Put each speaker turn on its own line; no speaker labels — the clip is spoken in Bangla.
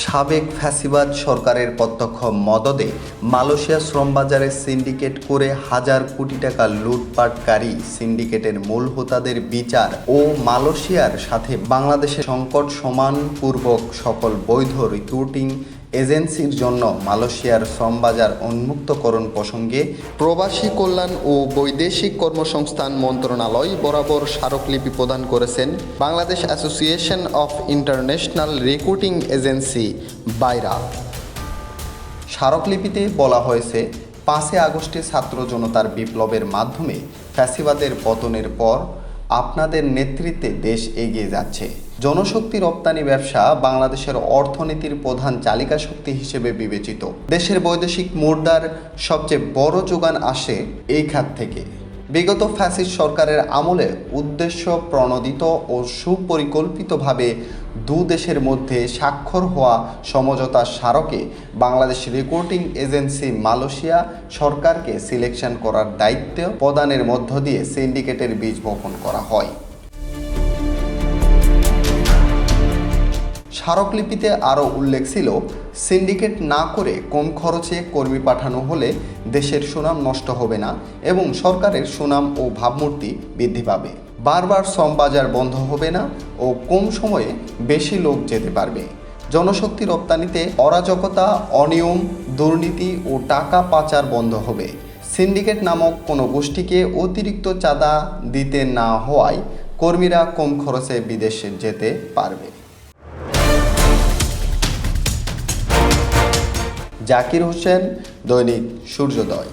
সাবেক ফ্যাসিবাদ সরকারের প্রত্যক্ষ মদদে মালয়েশিয়া শ্রমবাজারে সিন্ডিকেট করে হাজার কোটি টাকা লুটপাটকারী সিন্ডিকেটের মূল হোতাদের বিচার ও মালয়েশিয়ার সাথে বাংলাদেশের সংকট সমানপূর্বক সকল বৈধ রিক্রুটিং এজেন্সির জন্য মালয়েশিয়ার শ্রমবাজার উন্মুক্তকরণ প্রসঙ্গে প্রবাসী কল্যাণ ও বৈদেশিক কর্মসংস্থান মন্ত্রণালয় বরাবর স্মারকলিপি প্রদান করেছেন Bangladesh association of international recruiting agency বাইরা। স্মারকলিপিতে বলা হয়েছে, 5 আগস্টে ছাত্র জনতার বিপ্লবের মাধ্যমে ফ্যাসিবাদের পতনের পর আপনাদের নেতৃত্বে দেশ এগিয়ে যাচ্ছে। জনশক্তি রপ্তানি ব্যবসা বাংলাদেশের অর্থনীতির প্রধান চালিকা শক্তি হিসেবে বিবেচিত। দেশের বৈদেশিক মুদ্রার সবচেয়ে বড় যোগান আসে এই খাত থেকে। বিগত ফ্যাসিস্ট সরকারের আমলে উদ্দেশ্য প্রণোদিত ও সুপরিকল্পিতভাবে দেশের মধ্যে স্বাক্ষর হওয়া সমঝোতা স্মারকে বাংলাদেশ রিক্রুটিং এজেন্সি মালয়েশিয়া সরকারকে সিলেকশন করার দায়িত্ব প্রদানের মধ্য দিয়ে সিন্ডিকেটের বীজ বপন করা হয়। স্মারকলিপিতে আরও উল্লেখ ছিল, সিন্ডিকেট না করে কম খরচে কর্মী পাঠানো হলে দেশের সুনাম নষ্ট হবে না এবং সরকারের সুনাম ও ভাবমূর্তি বৃদ্ধি পাবে। বারবার শ্রমবাজার বন্ধ হবে না ও কম সময়ে বেশি লোক যেতে পারবে। জনশক্তি রপ্তানিতে অরাজকতা, অনিয়ম, দুর্নীতি ও টাকা পাচার বন্ধ হবে। সিন্ডিকেট নামক কোনো গোষ্ঠীকে অতিরিক্ত চাঁদা দিতে না হওয়ায় কর্মীরা কম খরচে বিদেশে যেতে পারবে। জাকির হোসেন, দৈনিক সূর্যোদয়।